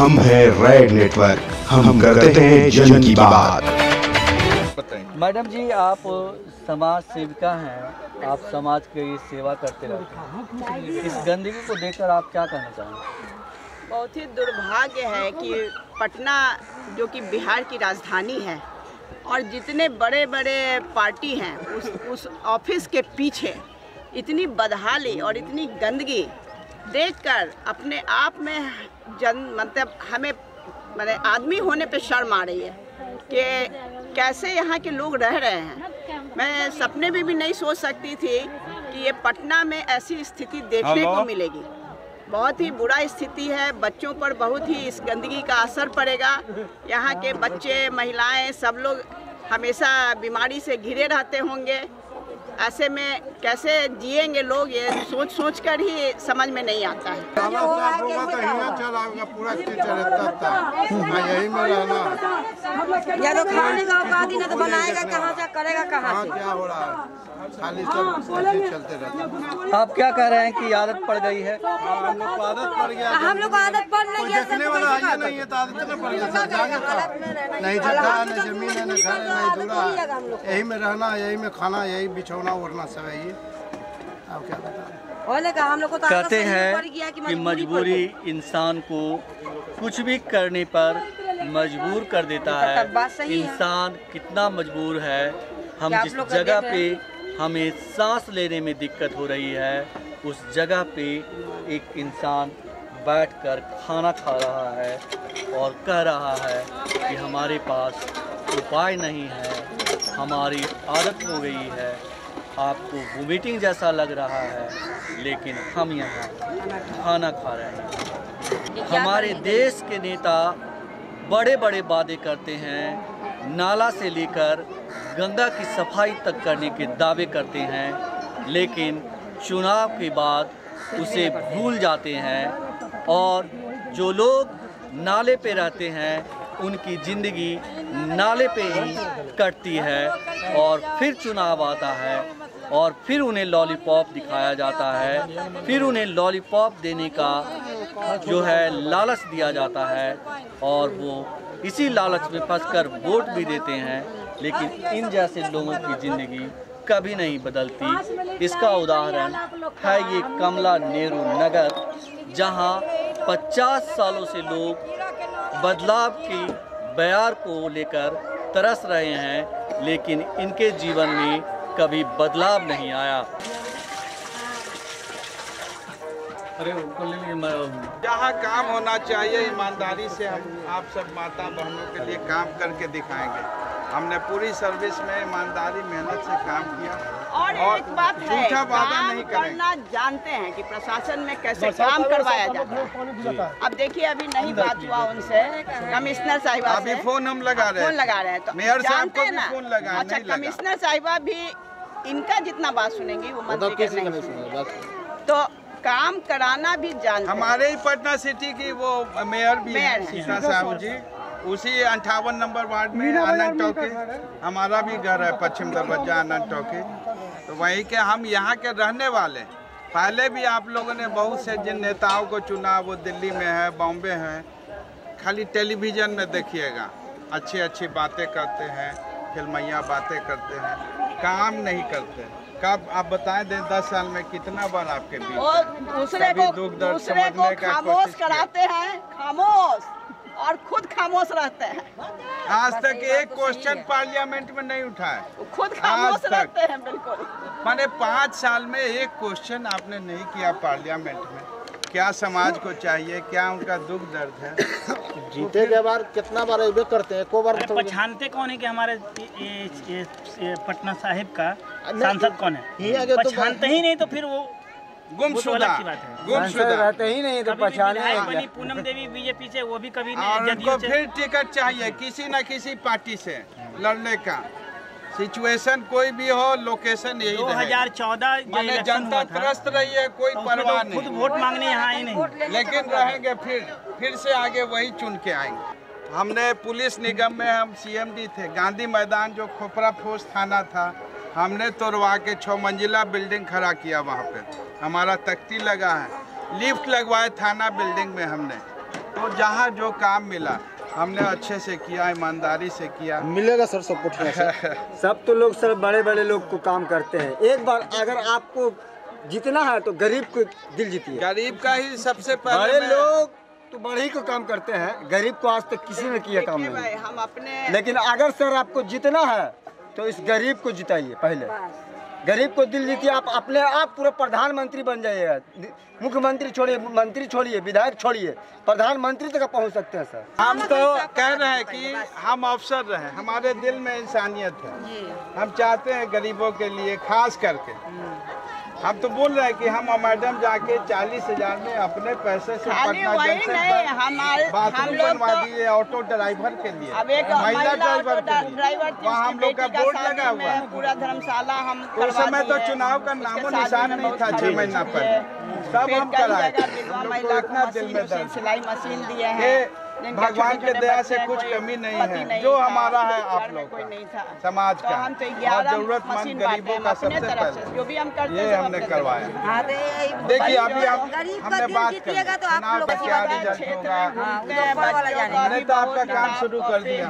हम हैं red network, हम करते हैं जन की बात। मैडम जी, आप समाज सेविका हैं, आप समाज की सेवा करते रहते हैं, इस गंदगी को देखकर आप क्या कहना चाहेंगे? बहुत ही दुर्भाग्य है कि पटना जो कि बिहार की राजधानी है और जितने बड़े बड़े पार्टी हैं उस ऑफिस के पीछे इतनी बदहाली और इतनी गंदगी देखकर अपने आप में मतलब हमें आदमी होने पे शर्म आ रही है कि कैसे यहाँ के लोग रह रहे हैं। मैं सपने में भी नहीं सोच सकती थी कि ये पटना में ऐसी स्थिति देखने को मिलेगी। बहुत ही बुरा स्थिति है, बच्चों पर बहुत ही इस गंदगी का असर पड़ेगा। यहाँ के बच्चे, महिलाएं, सब लोग हमेशा बीमारी से घिरे रहते होंगे। ऐसे में कैसे जिएंगे लोग, ये सोच सोच कर ही समझ में नहीं आता है। तो खाने का औकात ही ना, तो बनाएगा कहाँ से, करेगा कहाँ से? क्या हो रहा है, खाली सब चलते रहता है। आप क्या कह रहे हैं कि आदत पड़ गई है? हम लोग को आदत पड़ गया। हम लोग को आदत पड़ नहीं गया, देखने वाला है नहीं है तो आदत नहीं पड़ गया। नहीं जगह है, नहीं जमीन है, नहीं घर है, नहीं दूल्हा, यही में रहना, यही में खाना, यही बिछौना ओढ़ना सब है। आप क्या बताएं? हम लोग को तो कहते हैं कि मजबूरी इंसान को कुछ भी करने पर मजबूर कर देता है। इंसान कितना मजबूर है, हम जिस जगह पे हमें सांस लेने में दिक्कत हो रही है उस जगह पे एक इंसान बैठकर खाना खा रहा है और कह रहा है कि हमारे पास उपाय नहीं है, हमारी आदत हो गई है। आपको वोमिटिंग जैसा लग रहा है, लेकिन हम यहाँ खाना खा रहे हैं। हमारे देश के नेता बड़े बड़े वादे करते हैं, नाला से लेकर गंगा की सफाई तक करने के दावे करते हैं, लेकिन चुनाव के बाद उसे भूल जाते हैं और जो लोग नाले पे रहते हैं उनकी ज़िंदगी नाले पे ही कटती है और फिर चुनाव आता है और फिर उन्हें लॉलीपॉप दिखाया जाता है, फिर उन्हें लॉलीपॉप देने का जो है लालच दिया जाता है और वो इसी लालच में फंसकर वोट भी देते हैं। लेकिन इन जैसे लोगों की ज़िंदगी कभी नहीं बदलती। इसका उदाहरण है ये कमला नेहरू नगर, जहां 50 सालों से लोग बदलाव की बयार को लेकर तरस रहे हैं, लेकिन इनके जीवन में कभी बदलाव नहीं आया। जहाँ काम होना चाहिए ईमानदारी से हम आप सब माता बहनों के लिए काम करके दिखाएंगे। हमने पूरी सर्विस में ईमानदारी मेहनत से काम किया और एक बात है, झूठा वादा नहीं करना जानते हैं कि प्रशासन में कैसे काम करवाया जाता है। अब देखिए, अभी नहीं बात हुआ उनसे, कमिश्नर साहिबा अभी फोन हम लगा रहे हैं, तो मेयर साहब को भी फोन लगा। अच्छा, कमिश्नर साहिबा भी इनका जितना बात सुनेंगी वो मंत्री के नहीं सुनेंगी। तो काम कराना भी जानते। हमारे ही पटना सिटी की वो मेयर भी है सीता साहू जी, उसी 58 नंबर वार्ड में आनंद टॉकी, हमारा भी घर है पश्चिम दरवाजा आनंद टॉकी। तो वहीं के हम यहाँ के रहने वाले। पहले भी आप लोगों ने बहुत से जिन नेताओं को चुना, वो दिल्ली में है, बॉम्बे है, खाली टेलीविज़न में देखिएगा, अच्छी अच्छी बातें करते हैं, फिल्मैया बातें करते हैं, काम नहीं करते। कब आप बताएं, 10 साल में कितना बार आपके बीच दूसरे को खामोश कराते हैं, खामोश, और खुद खामोश रहते हैं। आज तक एक क्वेश्चन पार्लियामेंट में नहीं उठाए, खुद खामोश रहते हैं। बिल्कुल, माने 5 साल में एक क्वेश्चन आपने नहीं किया पार्लियामेंट में। क्या समाज को चाहिए, क्या उनका दुख दर्द है? जीते के बाद कितना बार ये करते हैं, को बार पहचानते कौन है कि हमारे ये पटना साहिब का सांसद कौन है? पहचानते ही नहीं तो फिर वो गुमशुदा रहते ही नहीं तो पहचाने। पूनम देवी बीजेपी से, वो भी कभी और उनको फिर टिकट चाहिए किसी न किसी पार्टी से लड़ने का। सिचुएशन कोई भी हो, लोकेशन यही 2014 मैंने जनता त्रस्त रही है, कोई परवाह नहीं, खुद वोट मांगने यहाँ आई नहीं, लेकिन रहेंगे फिर से आगे वही चुन के आएंगे। हमने पुलिस निगम में हम CMD थे, गांधी मैदान जो खोपरा फोर्स थाना था, हमने तोड़वा के 6 मंजिला बिल्डिंग खड़ा किया। वहाँ पे हमारा तख्ती लगा है, लिफ्ट लगवाए थाना बिल्डिंग में हमने। तो जहाँ जो काम मिला हमने अच्छे से किया, ईमानदारी से किया। मिलेगा सर सपोर्ट। सब तो लोग सर बड़े बड़े लोग को काम करते हैं। एक बार अगर आपको जीतना है तो गरीब को दिल जीतिए। गरीब का ही सबसे पहले। बड़े लोग तो बड़े ही को काम करते हैं, गरीब को आज तक किसी ने किया काम नहीं। हम अपने लेकिन अगर सर आपको जीतना है तो इस गरीब को जिताइए, पहले गरीब को दिल जीतिए। आप अपने आप पूरा प्रधानमंत्री बन जाइएगा। मुख्यमंत्री छोड़िए, मंत्री छोड़िए, विधायक छोड़िए, प्रधानमंत्री तक पहुंच सकते हैं सर। हम तो कह रहे हैं कि हम अफसर रहे, हमारे दिल में इंसानियत है। हम चाहते हैं गरीबों के लिए खास करके। हम तो बोल रहे हैं कि हम मैडम जाके 40,000 में अपने पैसे से पटना जंक्शन बाथरूम बनवा दिए ऑटो ड्राइवर के लिए, महिला ड्राइवर के लिए। वहाँ हम लोग का बोर्ड लगा हुआ है। पूरा धर्मशाला हम उस समय तो चुनाव का नामो निशान नहीं था। 6 महीना पहले सब हम कराए। हम लोग को इतना दिल में दर्द, सिलाई मशीन दिए हैं। भगवान के दया से कुछ कमी नहीं है। जो हमारा है आप लोग का, समाज का और जरूरतमंद गरीबों का सबसे पहले जो भी हम करते ये हमने करवाया। देखिए अभी हमने बात की चुनाव का क्या रिजल्ट होगा, हमने तो आपका काम शुरू कर दिया।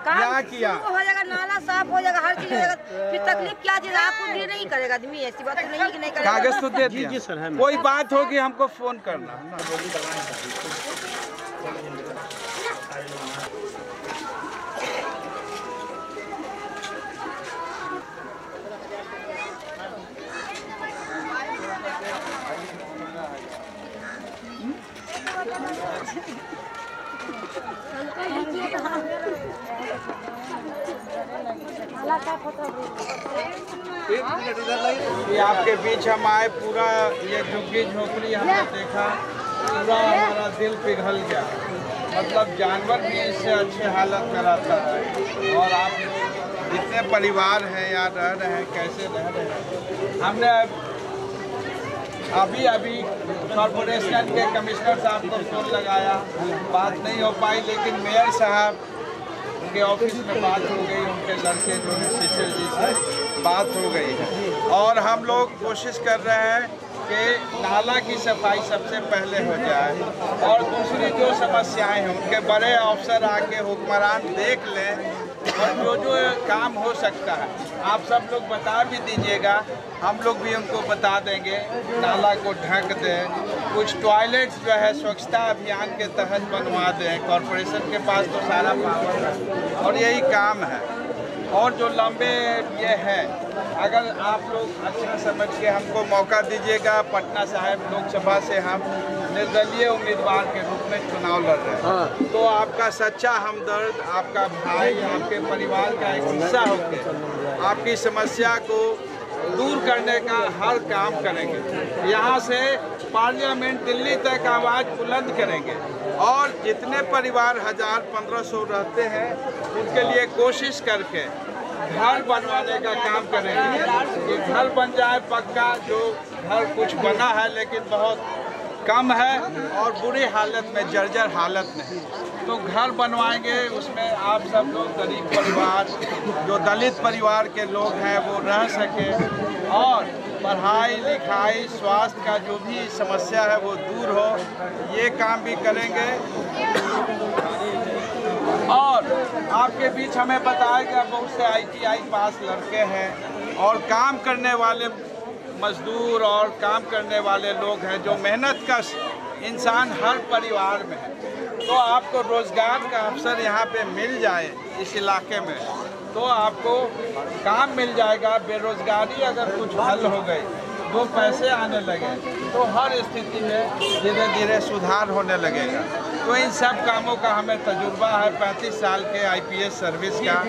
यहाँ किया हो जाएगा, नाला साफ हो जाएगा, हर चीज हो जाएगा। फिर तकलीफ क्या चीज आपको भी नहीं करेगा आदमी, ऐसी बात नहीं कि नहीं करेगा। कागज तो दे दिया। कोई बात होगी हमको फोन करना। ये आपके बीच हम आए, पूरा ये झुग्गी झोपड़ी हमने देखा, पूरा हमारा दिल पिघल गया। मतलब जानवर भी इससे अच्छे हालत में रहता है। और आप जितने परिवार हैं यहाँ रह रहे हैं, कैसे रह रहे हैं। हमने अभी कॉर्पोरेशन के कमिश्नर साहब को फोन लगाया, बात नहीं हो पाई। लेकिन मेयर साहब उनके ऑफिस में बात हो गई, उनके लड़के जो है शिशिर जी से बात हो गई है। और हम लोग कोशिश कर रहे हैं कि नाला की सफाई सबसे पहले हो जाए। और दूसरी जो समस्याएं हैं उनके बड़े अफसर आके हुक्मरान देख लें और जो जो काम हो सकता है आप सब लोग बता भी दीजिएगा, हम लोग भी उनको बता देंगे। नाला को ढक दें, कुछ टॉयलेट्स जो है स्वच्छता अभियान के तहत बनवा दें। कॉरपोरेशन के पास तो सारा पावर है और यही काम है। और जो लंबे ये है, अगर आप लोग अच्छा समझ के हमको मौका दीजिएगा, पटना साहिब लोकसभा से हम निर्दलीय उम्मीदवार के रूप में चुनाव लड़ रहे हैं, तो आपका सच्चा हमदर्द, आपका भाई, आपके परिवार का एक हिस्सा होकर आपकी समस्या को दूर करने का हर काम करेंगे। यहाँ से पार्लियामेंट दिल्ली तक आवाज़ बुलंद करेंगे। और जितने परिवार 1000-1500 रहते हैं उनके लिए कोशिश करके घर बनवाने का काम करेंगे। ये घर बन जाए पक्का। जो घर कुछ बना है लेकिन बहुत कम है और बुरी हालत में, जर्जर हालत में, तो घर बनवाएंगे। उसमें आप सब लोग गरीब परिवार, जो दलित परिवार के लोग हैं वो रह सकें और पढ़ाई लिखाई स्वास्थ्य का जो भी समस्या है वो दूर हो, ये काम भी करेंगे। और आपके बीच हमें बताया गया बहुत से ITI पास लड़के हैं और काम करने वाले मजदूर और काम करने वाले लोग हैं, जो मेहनत कश इंसान हर परिवार में है। तो आपको रोज़गार का अवसर यहाँ पे मिल जाए इस इलाके में तो आपको काम मिल जाएगा। बेरोज़गारी अगर कुछ हल हो गई, 2 पैसे आने लगे तो हर स्थिति में धीरे धीरे सुधार होने लगेगा। तो इन सब कामों का हमें तजुर्बा है, 35 साल के IPS सर्विस का,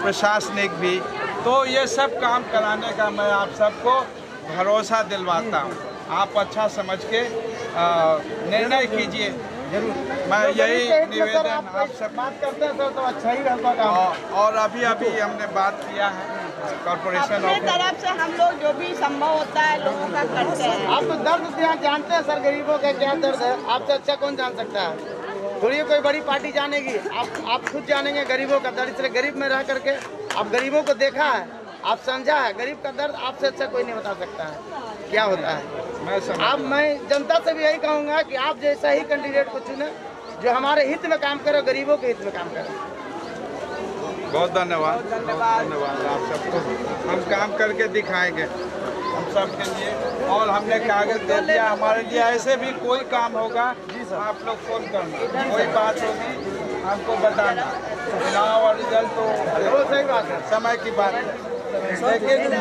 प्रशासनिक भी। तो ये सब काम कराने का मैं आप सबको भरोसा दिलवाता हूँ। आप अच्छा समझ के निर्णय कीजिए। जरूर मैं यही निवेदन आप सब बात करते हैं सर, तो अच्छा ही रहता काम। और अभी हमने बात किया है कॉर्पोरेशन अपनी तरफ से, हम लोग जो भी संभव होता है लोगों का करते हैं। आप तो दर्द यहाँ जानते हैं सर, गरीबों का क्या दर्द है, आपसे अच्छा कौन जान सकता है। थोड़ी कोई बड़ी पार्टी जानेगी, आप खुद जानेंगे गरीबों का दर्द। इसलिए गरीब में रह करके आप गरीबों को देखा है, आप समझा है। गरीब का दर्द आपसे अच्छा कोई नहीं बता सकता है क्या होता है। मैं जनता से भी यही कहूँगा कि आप जैसा ही कैंडिडेट को चुने, जो हमारे हित में काम करे, गरीबों के हित में काम करे। बहुत धन्यवाद, धन्यवाद आप सबको। हम काम करके दिखाएंगे हम सबके लिए, और हमने कागज दे दिया। हमारे लिए ऐसे भी कोई काम होगा आप लोग फोन करना, कोई बात होगी हमको बताना। चुनाव और रिजल्ट तो सही बात है, समय की बात है, लेकिन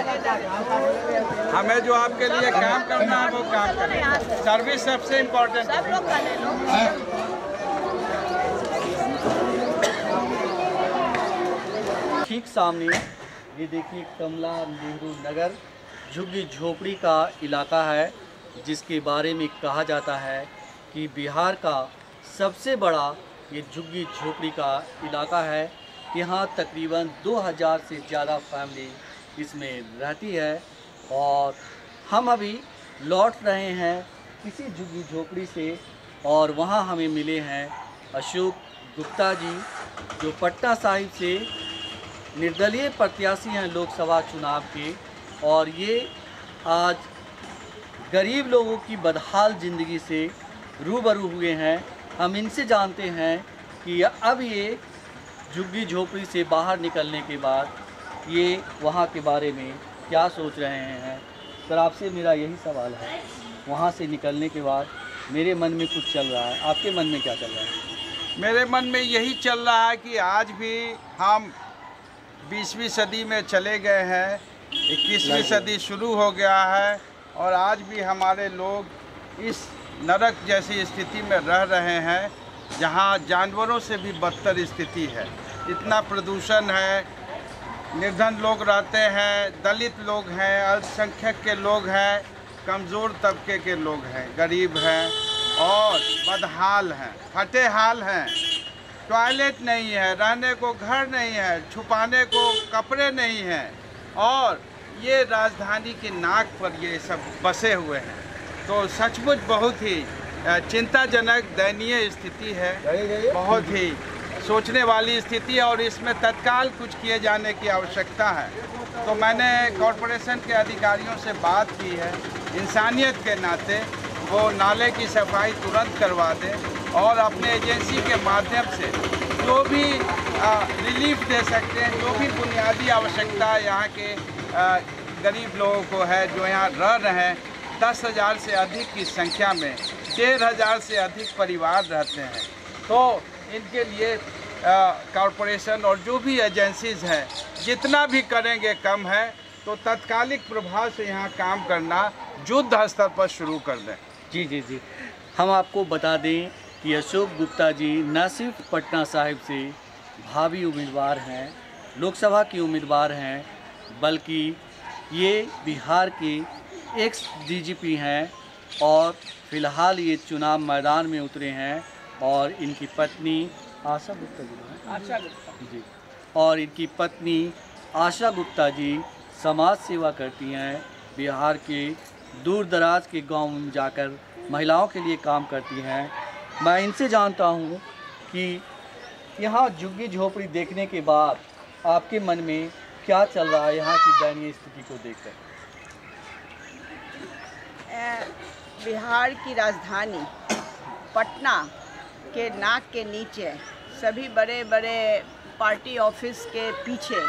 हमें जो आपके लिए काम करना है वो काम करें। सर्विस सबसे इम्पोर्टेंट है। ठीक सामने ये देखिए कमला नेहरू नगर झुग्गी झोपड़ी का इलाका है, जिसके बारे में कहा जाता है कि बिहार का सबसे बड़ा ये झुग्गी झोपड़ी का इलाका है। यहाँ तकरीबन 2000 से ज़्यादा फैमिली इसमें रहती है। और हम अभी लौट रहे हैं किसी झुग्गी झोपड़ी से, और वहाँ हमें मिले हैं अशोक गुप्ता जी, जो पटना साहिब से निर्दलीय प्रत्याशी हैं लोकसभा चुनाव के। और ये आज गरीब लोगों की बदहाल ज़िंदगी से रूबरू हुए हैं। हम इनसे जानते हैं कि अब ये झुग्गी झोपड़ी से बाहर निकलने के बाद ये वहाँ के बारे में क्या सोच रहे हैं। सर, आपसे मेरा यही सवाल है, वहाँ से निकलने के बाद मेरे मन में कुछ चल रहा है, आपके मन में क्या चल रहा है? मेरे मन में यही चल रहा है कि आज भी हम 20वीं सदी में चले गए हैं, 21वीं सदी शुरू हो गया है, और आज भी हमारे लोग इस नरक जैसी स्थिति में रह रहे हैं, जहां जानवरों से भी बदतर स्थिति है। इतना प्रदूषण है, निर्धन लोग रहते हैं, दलित लोग हैं, अल्पसंख्यक के लोग हैं, कमज़ोर तबके के लोग हैं, गरीब हैं और बदहाल हैं, फटे हाल हैं। टॉयलेट नहीं है, रहने को घर नहीं है, छुपाने को कपड़े नहीं हैं, और ये राजधानी की नाक पर ये सब बसे हुए हैं। तो सचमुच बहुत ही चिंताजनक दयनीय स्थिति है, बहुत ही सोचने वाली स्थिति है, और इसमें तत्काल कुछ किए जाने की आवश्यकता है। तो मैंने कॉरपोरेशन के अधिकारियों से बात की है, इंसानियत के नाते वो नाले की सफाई तुरंत करवा दें, और अपने एजेंसी के माध्यम से जो भी रिलीफ दे सकते हैं, जो भी बुनियादी आवश्यकता यहाँ के गरीब लोगों को है जो यहाँ रह रहे हैं। 10,000 से अधिक की संख्या में 13,000 से अधिक परिवार रहते हैं। तो इनके लिए कॉरपोरेशन और जो भी एजेंसीज़ हैं जितना भी करेंगे कम है। तो तत्कालिक प्रभाव से यहाँ काम करना युद्ध स्तर पर शुरू कर दें। जी। हम आपको बता दें कि अशोक गुप्ता जी न सिर्फ पटना साहिब से भावी उम्मीदवार हैं, लोकसभा की उम्मीदवार हैं, बल्कि ये बिहार के एक्स डीजीपी हैं, और फ़िलहाल ये चुनाव मैदान में उतरे हैं। और इनकी पत्नी आशा गुप्ता जी, और इनकी पत्नी आशा गुप्ता जी समाज सेवा करती हैं, बिहार के दूर दराज के गांव में जाकर महिलाओं के लिए काम करती हैं। मैं इनसे जानता हूं कि यहाँ झुग्गी झोपड़ी देखने के बाद आपके मन में क्या चल रहा है यहाँ की दयनीय स्थिति को देखकर। बिहार की राजधानी पटना के नाक के नीचे सभी बड़े बड़े पार्टी ऑफिस के पीछे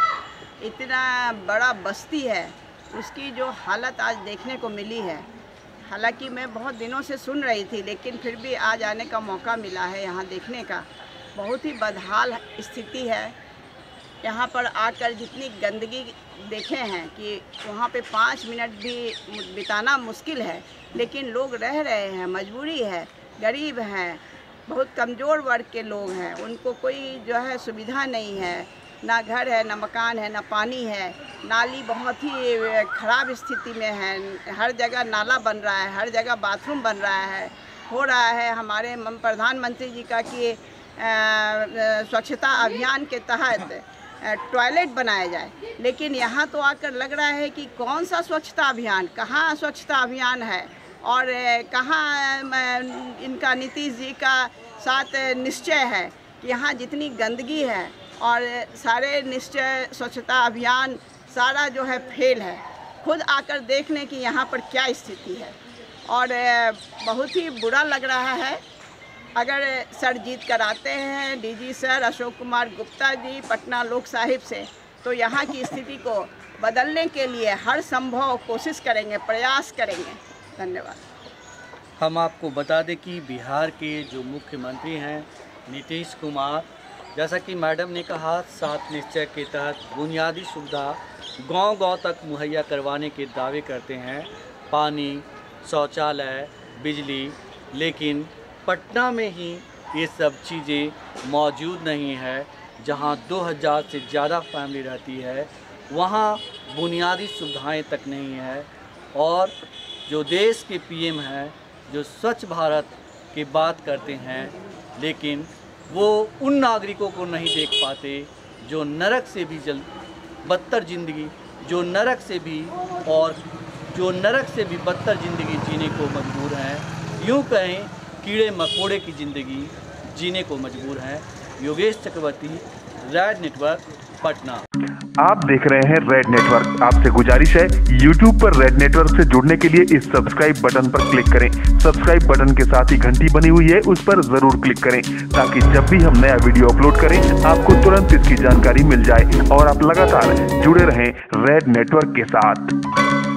इतना बड़ा बस्ती है, उसकी जो हालत आज देखने को मिली है। हालांकि मैं बहुत दिनों से सुन रही थी, लेकिन फिर भी आज आने का मौका मिला है यहाँ देखने का। बहुत ही बदहाल स्थिति है। यहाँ पर आकर जितनी गंदगी देखे हैं कि वहाँ पे 5 मिनट भी बिताना मुश्किल है, लेकिन लोग रह रहे हैं, मजबूरी है, गरीब हैं, बहुत कमज़ोर वर्ग के लोग हैं, उनको कोई जो है सुविधा नहीं है, ना घर है, ना मकान है, ना पानी है। नाली बहुत ही ख़राब स्थिति में है, हर जगह नाला बन रहा है, हर जगह बाथरूम बन रहा है। हो रहा है हमारे प्रधानमंत्री जी का कि स्वच्छता अभियान के तहत टॉयलेट बनाया जाए, लेकिन यहाँ तो आकर लग रहा है कि कौन सा स्वच्छता अभियान, कहाँ स्वच्छता अभियान है, और कहाँ इनका नीतीश जी का साथ निश्चय है कि यहाँ जितनी गंदगी है और सारे निश्चय स्वच्छता अभियान सारा जो है फेल है। खुद आकर देख लें कि यहाँ पर क्या स्थिति है, और बहुत ही बुरा लग रहा है अगर सर जीत कर आते हैं, डीजी सर अशोक कुमार गुप्ता जी पटना लोक साहिब से, तो यहाँ की स्थिति को बदलने के लिए हर संभव कोशिश करेंगे, प्रयास करेंगे। धन्यवाद। हम आपको बता दें कि बिहार के जो मुख्यमंत्री हैं नीतीश कुमार, जैसा कि मैडम ने कहा, 7 निश्चय के तहत बुनियादी सुविधा गांव-गांव तक मुहैया करवाने के दावे करते हैं, पानी, शौचालय, बिजली, लेकिन पटना में ही ये सब चीज़ें मौजूद नहीं है। जहां 2000 से ज़्यादा फैमिली रहती है वहां बुनियादी सुविधाएं तक नहीं है। और जो देश के पीएम हैं, जो स्वच्छ भारत की बात करते हैं, लेकिन वो उन नागरिकों को नहीं देख पाते जो नरक से भी बदतर ज़िंदगी, जो नरक से भी बदतर ज़िंदगी जीने को मजबूर हैं। यूँ कहें कीड़े मकोड़े की ज़िंदगी जीने को मजबूर हैं। योगेश चक्रवर्ती, रेड नेटवर्क, पटना। आप देख रहे हैं रेड नेटवर्क। आपसे गुजारिश है, YouTube पर रेड नेटवर्क से जुड़ने के लिए इस सब्सक्राइब बटन पर क्लिक करें। सब्सक्राइब बटन के साथ ही घंटी बनी हुई है, उस पर जरूर क्लिक करें ताकि जब भी हम नया वीडियो अपलोड करें आपको तुरंत इसकी जानकारी मिल जाए और आप लगातार जुड़े रहें रेड नेटवर्क के साथ।